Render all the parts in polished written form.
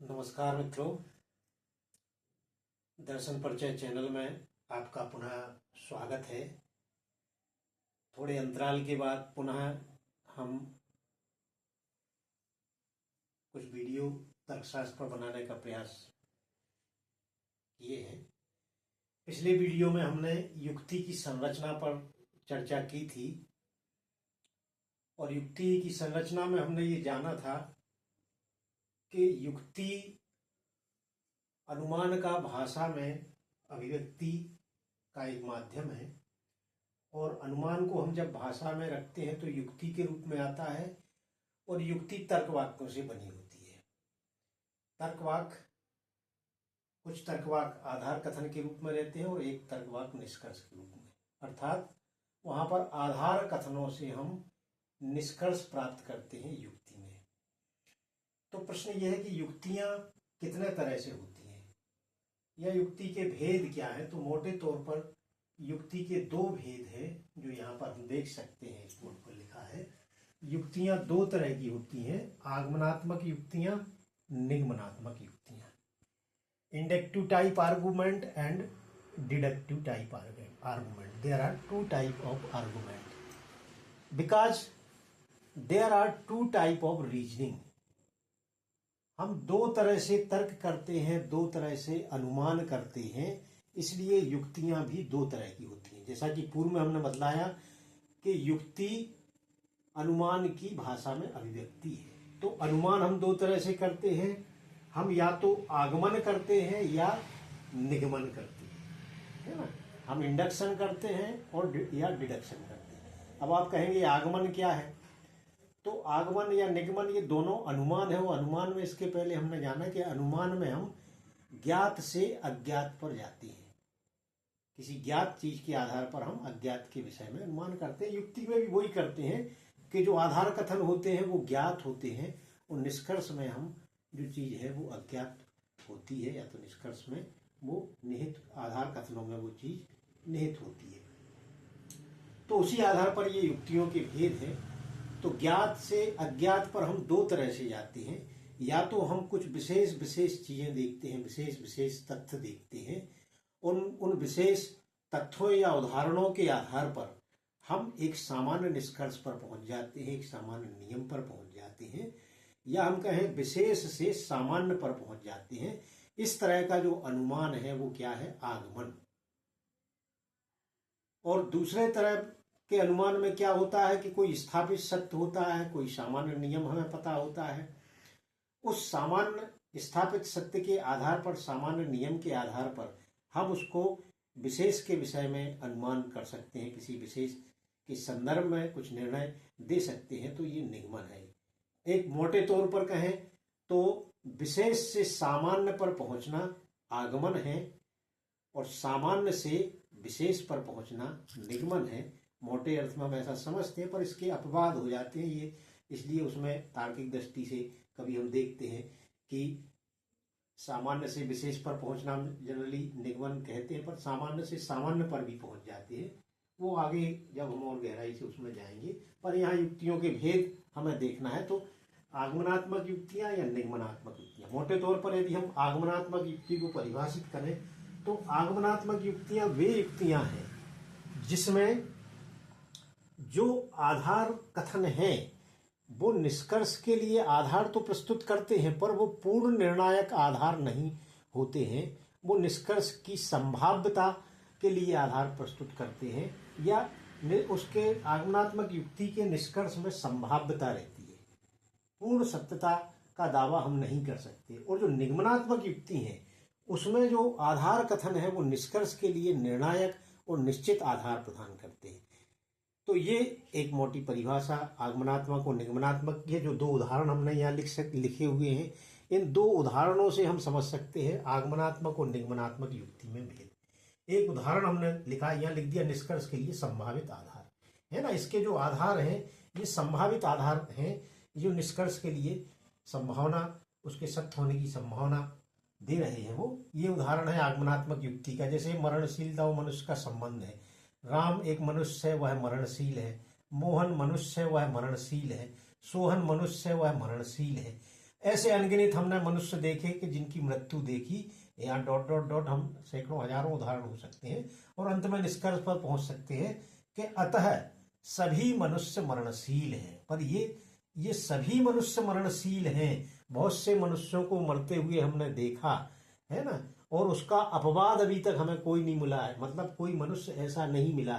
नमस्कार मित्रों, दर्शन परिचय चैनल में आपका पुनः स्वागत है। थोड़े अंतराल के बाद पुनः हम कुछ वीडियो तर्कशास्त्र पर बनाने का प्रयास किए हैं। पिछले वीडियो में हमने युक्ति की संरचना पर चर्चा की थी और युक्ति की संरचना में हमने ये जाना था कि युक्ति अनुमान का भाषा में अभिव्यक्ति का एक माध्यम है और अनुमान को हम जब भाषा में रखते हैं तो युक्ति के रूप में आता है और युक्ति तर्क वाक्यों से बनी होती है। कुछ तर्कवाक आधार कथन के रूप में रहते हैं और एक तर्कवाक निष्कर्ष के रूप में, अर्थात वहां पर आधार कथनों से हम निष्कर्ष प्राप्त करते हैं युक्ति में। तो प्रश्न यह है कि युक्तियां कितने तरह से होती हैं या युक्ति के भेद क्या है। तो मोटे तौर पर युक्ति के दो भेद हैं जो यहाँ पर हम देख सकते हैं। इस बोर्ड पर लिखा है युक्तियां दो तरह की होती हैं, आगमनात्मक युक्तियां, निगमनात्मक युक्तियां। Inductive type argument and deductive type argument. There are two type of argument because there are two type of reasoning. हम दो तरह से तर्क करते हैं, दो तरह से अनुमान करते हैं, इसलिए युक्तियां भी दो तरह की होती हैं। जैसा कि पूर्व में हमने बतलाया कि युक्ति अनुमान की भाषा में अभिव्यक्ति है। तो अनुमान हम दो तरह से करते हैं, हम या तो आगमन करते हैं या निगमन करते हैं, है ना। हम इंडक्शन करते हैं और या डिडक्शन करते हैं। अब आप कहेंगे आगमन क्या है, तो आगमन या निगमन ये दोनों अनुमान है। वो अनुमान में इसके पहले हमने जाना कि अनुमान में हम ज्ञात से अज्ञात पर जाते हैं, किसी ज्ञात चीज के आधार पर हम अज्ञात के विषय में अनुमान करते हैं। युक्ति में भी वही करते हैं कि जो आधार कथन होते हैं वो ज्ञात होते हैं और निष्कर्ष में हम जो चीज है वो अज्ञात होती है, या तो निष्कर्ष में वो निहित, आधार कथनों में वो चीज निहित होती है। तो उसी आधार पर ये युक्तियों के भेद है। तो ज्ञात से अज्ञात पर हम दो तरह से जाते हैं, या तो हम कुछ विशेष चीजें देखते हैं, विशेष तथ्य देखते हैं, उन विशेष तथ्यों या उदाहरणों के आधार पर हम एक सामान्य निष्कर्ष पर पहुंच जाते हैं, एक सामान्य नियम पर पहुंच जाते हैं, या हम कहें विशेष से सामान्य पर पहुंच जाते हैं। इस तरह का जो अनुमान है वो क्या है, आगमन। और दूसरे तरह के अनुमान में क्या होता है कि कोई स्थापित सत्य होता है, कोई सामान्य नियम हमें पता होता है। उस सामान्य स्थापित सत्य के आधार पर, सामान्य नियम के आधार पर हम उसको विशेष के विषय में अनुमान कर सकते हैं, किसी विशेष के संदर्भ में कुछ निर्णय दे सकते हैं। तो ये निगमन है। एक मोटे तौर पर कहें तो विशेष से सामान्य पर पहुंचना आगमन है और सामान्य से विशेष पर पहुंचना निगमन है। मोटे अर्थ में हम ऐसा समझते हैं, पर इसके अपवाद हो जाते हैं ये, इसलिए उसमें तार्किक दृष्टि से कभी हम देखते हैं कि सामान्य से विशेष पर पहुंचना जनरली निगमन कहते हैं, पर सामान्य से सामान्य पर भी पहुंच जाते हैं। वो आगे जब हम और गहराई से उसमें जाएंगे। पर यहाँ युक्तियों के भेद हमें देखना है। तो आगमनात्मक युक्तियां या निगमनात्मक युक्तियां। मोटे तौर पर यदि हम आगमनात्मक युक्ति को परिभाषित करें तो आगमनात्मक युक्तियां वे युक्तियां हैं जिसमें जो आधार कथन है वो निष्कर्ष के लिए आधार तो प्रस्तुत करते हैं, पर वो पूर्ण निर्णायक आधार नहीं होते हैं। वो निष्कर्ष की संभाव्यता के लिए आधार प्रस्तुत करते हैं, या उसके आगमनात्मक युक्ति के निष्कर्ष में संभाव्यता रहती है, पूर्ण सत्यता का दावा हम नहीं कर सकते। और जो निगमनात्मक युक्ति है उसमें जो आधार कथन है वो निष्कर्ष के लिए निर्णायक और निश्चित आधार प्रदान करते हैं। तो ये एक मोटी परिभाषा आगमनात्मक और निगमनात्मक की है। जो दो उदाहरण हमने यहाँ लिखे हुए हैं, इन दो उदाहरणों से हम समझ सकते हैं आगमनात्मक और निगमनात्मक युक्ति में भेद। एक उदाहरण हमने लिखा, यहाँ लिख दिया, निष्कर्ष के लिए संभावित आधार, है ना। इसके जो आधार हैं ये संभावित आधार हैं, जो निष्कर्ष के लिए संभावना, उसके सत्य होने की संभावना दे रहे हैं वो। ये उदाहरण है आगमनात्मक युक्ति का। जैसे मरणशीलता और मनुष्य का संबंध है। राम एक मनुष्य है, वह मरणशील है। मोहन मनुष्य है, वह मरणशील है। सोहन मनुष्य है, वह मरणशील है। ऐसे अनगिनत हमने मनुष्य देखे कि जिनकी मृत्यु देखी। यहाँ डॉट डॉट डॉट हम सैकड़ों हजारों उदाहरण हो सकते हैं और अंत में निष्कर्ष पर पहुंच सकते हैं कि अतः सभी मनुष्य मरणशील हैं। पर ये सभी मनुष्य मरणशील हैं, बहुत से मनुष्यों को मरते हुए हमने देखा है ना, और उसका अपवाद अभी तक हमें कोई नहीं मिला है, मतलब कोई मनुष्य ऐसा नहीं मिला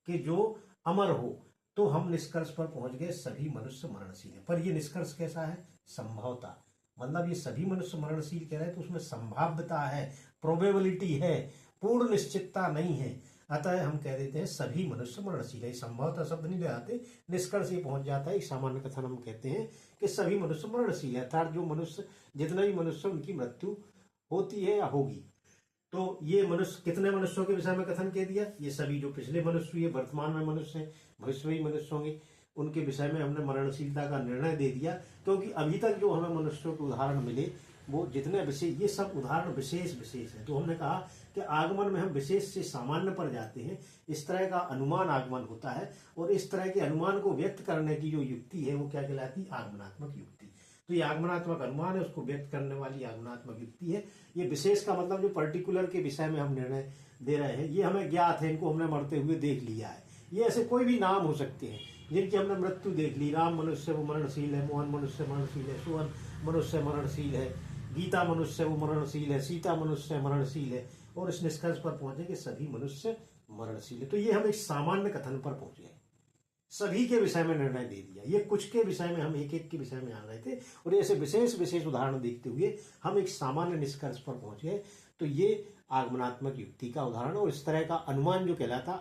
कि जो अमर हो। तो हम निष्कर्ष पर पहुंच गए सभी मनुष्य मरणशील है। पर ये निष्कर्ष कैसा है? संभवता, मतलब ये सभी मनुष्य मरणशील कह रहे हैं तो उसमें संभाव्यता है, प्रोबेबिलिटी है, पूर्ण निश्चितता नहीं है। अतः हम कह देते हैं सभी मनुष्य मरणशील है। संभवतः शब्द नहीं लगाते, निष्कर्ष ये पहुंच जाता है। एक सामान्य कथन हम कहते हैं कि सभी मनुष्य मरणशील है, अर्थात जो मनुष्य, जितने भी मनुष्य, उनकी मृत्यु होती है या होगी। तो ये मनुष्य, कितने मनुष्यों के विषय में कथन कह दिया? ये सभी जो पिछले मनुष्य हुए, वर्तमान में मनुष्य हैं, भविष्य में मनुष्य होंगे, उनके विषय में हमने मरणशीलता का निर्णय दे दिया। क्योंकि अभी तक जो हमें मनुष्यों के उदाहरण मिले वो जितने विशेष, ये सब उदाहरण विशेष विशेष है। तो हमने कहा कि आगमन में हम विशेष से सामान्य पर जाते हैं, इस तरह का अनुमान आगमन होता है, और इस तरह के अनुमान को व्यक्त करने की जो युक्ति है वो क्या कहलाती है? आगमनात्मक युक्ति। तो ये आगमनात्मक अनुमान है, उसको व्यक्त करने वाली आगमनात्मक युक्ति है। ये विशेष का मतलब जो पर्टिकुलर के विषय में हम निर्णय दे रहे हैं, ये हमें ज्ञात है, इनको हमने मरते हुए देख लिया है। ये ऐसे कोई भी नाम हो सकते हैं जिनकी हमने मृत्यु देख ली। राम मनुष्य वो मरणशील है, मोहन मनुष्य मरणशील है, सुहन मनुष्य मरणशील है, गीता मनुष्य वो मरणशील है, सीता मनुष्य मरणशील है, और इस निष्कर्ष पर पहुंचे कि सभी मनुष्य मरणशील है। तो ये हम एक सामान्य कथन पर पहुंच गए, सभी के विषय में निर्णय दे दिया। ये कुछ के विषय में हम एक एक के विषय में आ रहे थे, और ऐसे विशेष विशेष उदाहरण देखते हुए हम एक सामान्य निष्कर्ष पर पहुंच गए। तो ये आगमनात्मक युक्ति का उदाहरण, और इस तरह का अनुमान जो कहलाता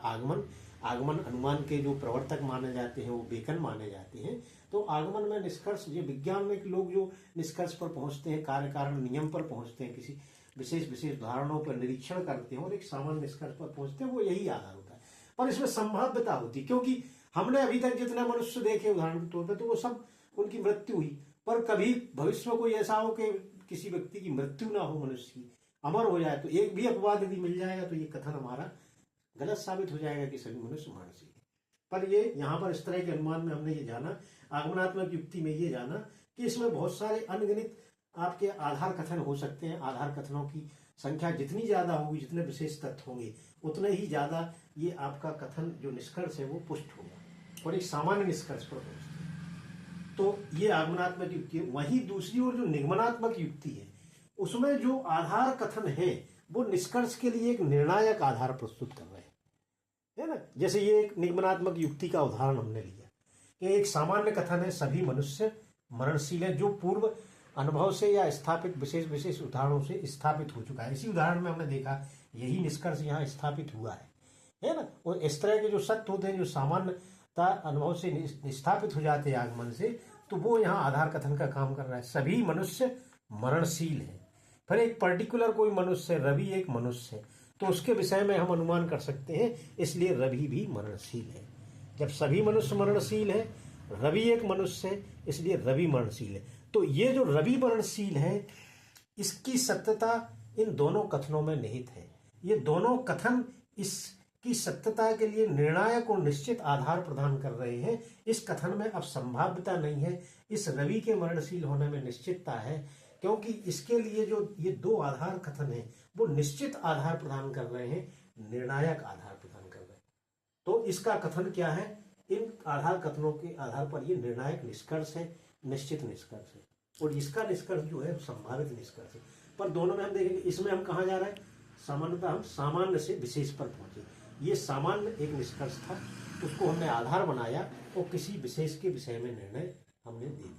आगमन अनुमान के जो प्रवर्तक माने जाते हैं वो बेकन माने जाते हैं। तो आगमन में निष्कर्ष, ये विज्ञान में लोग जो निष्कर्ष पर पहुंचते हैं, कार्य कारण नियम पर पहुंचते हैं, किसी विशेष विशेष उदाहरणों पर निरीक्षण करते हैं और एक सामान्य निष्कर्ष पर पहुंचते हैं, वो यही आधार होता है। पर इसमें संभाव्यता होती, क्योंकि हमने अभी तक जितने मनुष्य देखे उदाहरण के तौर पर, तो वो सब उनकी मृत्यु हुई। पर कभी भविष्य में कोई ऐसा हो कि किसी व्यक्ति की मृत्यु ना हो, मनुष्य की अमर हो जाए, तो एक भी अपवाद यदि मिल जाएगा तो ये कथन हमारा गलत साबित हो जाएगा कि सभी मनुष्य मरणशील है। पर ये यहाँ पर इस तरह के अनुमान में हमने ये जाना, आगमनात्मक युक्ति में ये जाना कि इसमें बहुत सारे अनगिनत आपके आधार कथन हो सकते हैं। आधार कथनों की संख्या जितनी ज्यादा होगी, जितने विशेष तथ्य होंगे, उतने ही ज्यादा ये आपका कथन जो निष्कर्ष है वो पुष्ट होगा और एक सामान्य निष्कर्ष पर पहुंचते। तो ये आगमनात्मक युक्ति है। वहीं दूसरी ओर जो निगमनात्मक युक्ति है, उसमें जो आधार कथन है वो निष्कर्ष के लिए एक निर्णायक आधार प्रस्तुत कर रहे हैं, है ना। जैसे ये एक निगमनात्मक युक्ति का उदाहरण हमने लिया कि एक सामान्य कथन है सभी मनुष्य मरणशील है, जो पूर्व अनुभव से या स्थापित विशेष विशेष उदाहरणों से स्थापित हो चुका है। इसी उदाहरण में हमने देखा यही निष्कर्ष यहाँ स्थापित हुआ है ना। और इस तरह के जो सत्य होते हैं जो सामान्यता अनुभव से स्थापित हो जाते हैं आगमन से, तो वो यहाँ आधार कथन का काम कर रहा है। सभी मनुष्य मरणशील है। फिर एक पर्टिकुलर कोई मनुष्य, रवि एक मनुष्य है, तो उसके विषय में हम अनुमान कर सकते हैं, इसलिए रवि भी मरणशील है। जब सभी मनुष्य मरणशील है, रवि एक मनुष्य है, इसलिए रवि मरणशील है। तो ये जो रवि मरणशील है, इसकी सत्यता इन दोनों कथनों में निहित है। ये दोनों कथन इसकी सत्यता के लिए निर्णायक और निश्चित आधार प्रदान कर रहे हैं। इस कथन में अब संभाव्यता नहीं है, इस रवि के मरणशील होने में निश्चितता है, क्योंकि इसके लिए जो ये दो आधार कथन है वो निश्चित आधार प्रदान कर रहे हैं, निर्णायक आधार प्रदान कर रहे हैं। तो इसका कथन क्या है? इन आधार कथनों के आधार पर ये निर्णायक निष्कर्ष है, निश्चित निष्कर्ष है, और इसका निष्कर्ष जो है संभावित निष्कर्ष है। पर दोनों में हम देखेंगे, इसमें हम कहाँ जा रहे हैं? सामान्यतः हम सामान्य से विशेष पर पहुंचे। ये सामान्य एक निष्कर्ष था, उसको हमने आधार बनाया और किसी विशेष के विषय में निर्णय हमने दे दिया।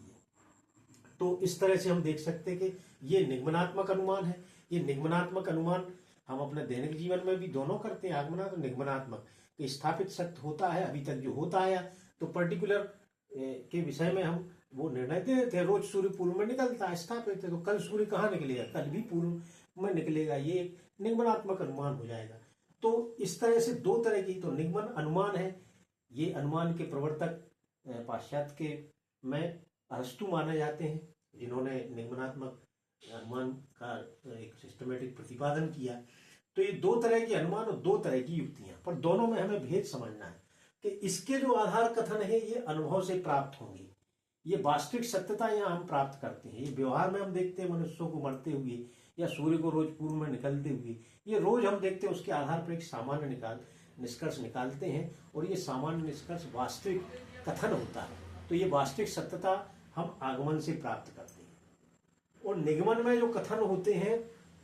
तो इस तरह से हम देख सकते हैं कि ये निगमनात्मक अनुमान है। ये निगमनात्मक अनुमान हम अपने दैनिक जीवन में भी दोनों करते हैं, आगमनात्मक और निगमनात्मक। कि स्थापित सत्य होता है, अभी तक जो होता आया, तो पर्टिकुलर के विषय में हम वो निर्णय दे देते हैं। रोज सूर्य पूर्व में निकलता है, स्थापित है, तो कल सूर्य कहाँ निकलेगा? कल भी पूर्व में निकलेगा। ये एक निगमनात्मक अनुमान हो जाएगा। तो इस तरह से दो तरह की तो निगमन अनुमान है। ये अनुमान के प्रवर्तक पाश्चात्य के में अरस्तु माने जाते हैं, जिन्होंने निगमनात्मक अनुमान का एक सिस्टमेटिक प्रतिपादन किया। तो ये दो तरह के अनुमान और दो तरह की युक्तियां, पर दोनों में हमें भेद समझना है कि इसके जो आधार कथन है ये अनुभव से प्राप्त होंगे, ये वास्तविक सत्यता यहाँ हम प्राप्त करते हैं। ये व्यवहार में हम देखते हैं मनुष्यों को मरते हुए या सूर्य को रोज पूर्व में निकलते हुए, ये रोज हम देखते हैं। उसके आधार पर एक सामान्य निष्कर्ष निकालते हैं और ये सामान्य निष्कर्ष वास्तविक कथन होता है। तो ये वास्तविक सत्यता हम आगमन से प्राप्त करते हैं। और निगमन में जो कथन होते हैं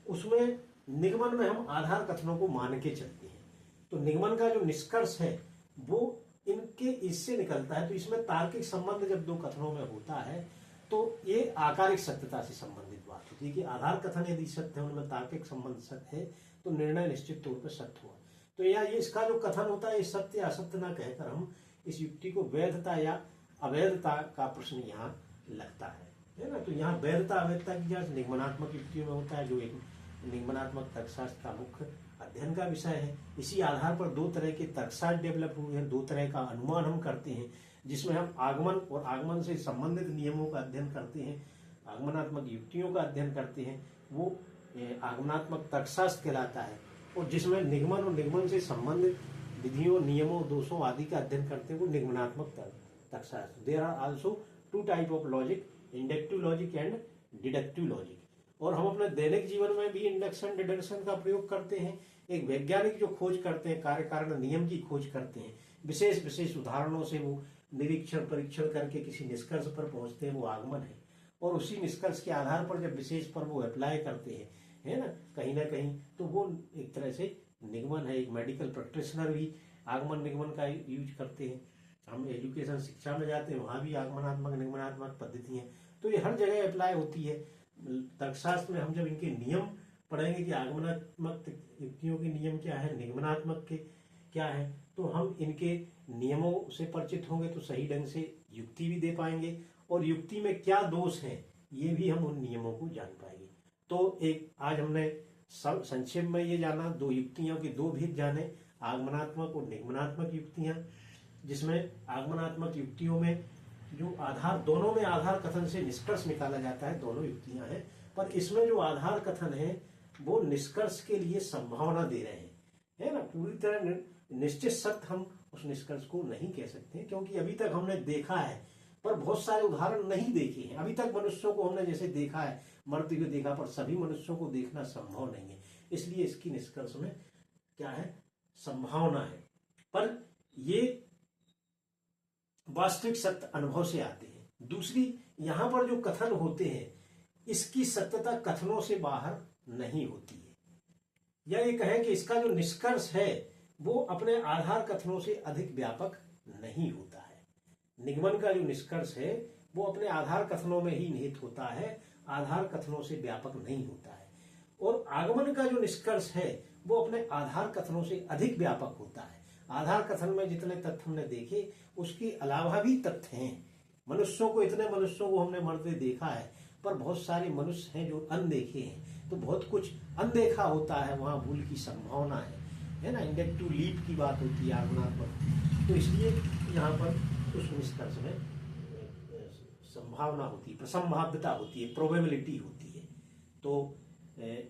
उसमें निगमन में हम आधार कथनों को मान के चलते हैं। तो निगमन का जो निष्कर्ष है वो इनके इससे निकलता है। तो इसमें तार्किक संबंध जब दो कथनों में होता है तो ये आकारिक सत्यता से संबंधित बात होती है कि आधार कथन यदि सत्य है, उनमें तार्किक संबंध सत्य है, तो निर्णय निश्चित तौर पर सत्य हुआ। तो यह ये इसका जो कथन होता है, ये सत्य असत्य ना कहकर हम इस युक्ति को वैधता या अवैधता का प्रश्न यहाँ लगता है ना। तो यहाँ वैधता अवैधता की जांच निगमनात्मक युक्तियों में होता है, जो एक निगमनात्मक तर्कशास्त्र का मुख्य अध्ययन का विषय है। इसी आधार पर दो तरह के तर्कशास्त्र डेवलप हुए हैं, दो तरह का अनुमान हम करते हैं, जिसमें हम आगमन और आगमन से संबंधित नियमों का अध्ययन करते हैं, आगमनात्मक युक्तियों का अध्ययन करते हैं, वो आगमनात्मक तर्कशास्त्र कहलाता है। और जिसमें निगमन और निगमन से संबंधित विधियों, नियमों, दोषों आदि का अध्ययन करते हैं, वो निगमनात्मक तर्कशास्त्र। There are also two type of logic, inductive logic and deductive logic. और हम अपने दैनिक जीवन में भी इंडक्शन डिडक्शन का प्रयोग करते हैं। एक वैज्ञानिक जो खोज करते हैं, कार्य कारण नियम की खोज करते हैं, विशेष विशेष उदाहरणों से वो निरीक्षण परीक्षण करके किसी निष्कर्ष पर पहुंचते हैं, वो आगमन है। और उसी निष्कर्ष के आधार पर जब विशेष पर वो अप्लाई करते हैं, है ना कहीं, तो वो एक तरह से निगमन है। एक मेडिकल प्रैक्टिशनर भी आगमन निगमन का यूज करते हैं। हम एजुकेशन शिक्षा में जाते हैं, वहां भी आगमनात्मक निगमनात्मक पद्धति है। तो ये हर जगह अप्लाई होती है। तर्कशास्त्र में हम जब इनके नियम पढ़ेंगे कि आगमनात्मक युक्तियों के नियम क्या है, निगमनात्मक के क्या है, तो हम इनके नियमों से परिचित होंगे तो सही ढंग से युक्ति भी दे पाएंगे। और युक्ति में क्या दोष है ये भी हम उन नियमों को जान पाएंगे। तो एक आज हमने संक्षेप में ये जाना, दो युक्तियों के दो भेद जाने, आगमनात्मक और निगमनात्मक युक्तियां, जिसमें आगमनात्मक युक्तियों में जो आधार, दोनों में आधार कथन से निष्कर्ष निकाला जाता है, दोनों युक्तियां हैं। पर इसमें जो आधार कथन है वो निष्कर्ष के लिए संभावना दे रहे हैं, है ना। पूरी तरह निश्चित सत्य हम उस निष्कर्ष को नहीं कह सकते, क्योंकि अभी तक हमने देखा है पर बहुत सारे उदाहरण नहीं देखे हैं। अभी तक मनुष्यों को हमने जैसे देखा है, मरते हुए देखा, पर सभी मनुष्यों को देखना संभव नहीं है। इसलिए इसकी निष्कर्ष में क्या है, संभावना है। पर ये वास्तविक सत्य अनुभव से आते हैं। दूसरी, यहां पर जो कथन होते हैं इसकी सत्यता कथनों से बाहर नहीं होती है, या ये कहें कि इसका जो निष्कर्ष है वो अपने आधार कथनों से अधिक व्यापक नहीं होता है। निगमन का जो निष्कर्ष है वो अपने आधार कथनों में ही निहित होता है, आधार कथनों से व्यापक नहीं होता है। और आगमन का जो निष्कर्ष है वो अपने आधार कथनों से अधिक व्यापक होता है। आधार कथन में जितने तथ्य हमने देखे उसके अलावा भी तथ्य हैं। मनुष्यों को, इतने मनुष्यों को हमने मरते देखा है, पर बहुत सारे मनुष्य हैं जो अनदेखे हैं। तो बहुत कुछ अनदेखा होता है, वहां भूल की संभावना है ना। इंडक्टिव लीप की बात होती है आगमनात्मक। तो इसलिए यहाँ पर उस निष्कर्ष में संभावना होती है, प्रसंभाव्यता होती है, प्रोबेबिलिटी होती है। तो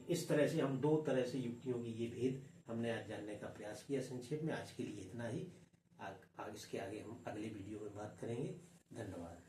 इस तरह से हम दो तरह से युक्तियों की ये भेद हमने आज जानने का प्रयास किया संक्षेप में। आज के लिए इतना ही। इसके आगे हम अगले वीडियो में बात करेंगे। धन्यवाद।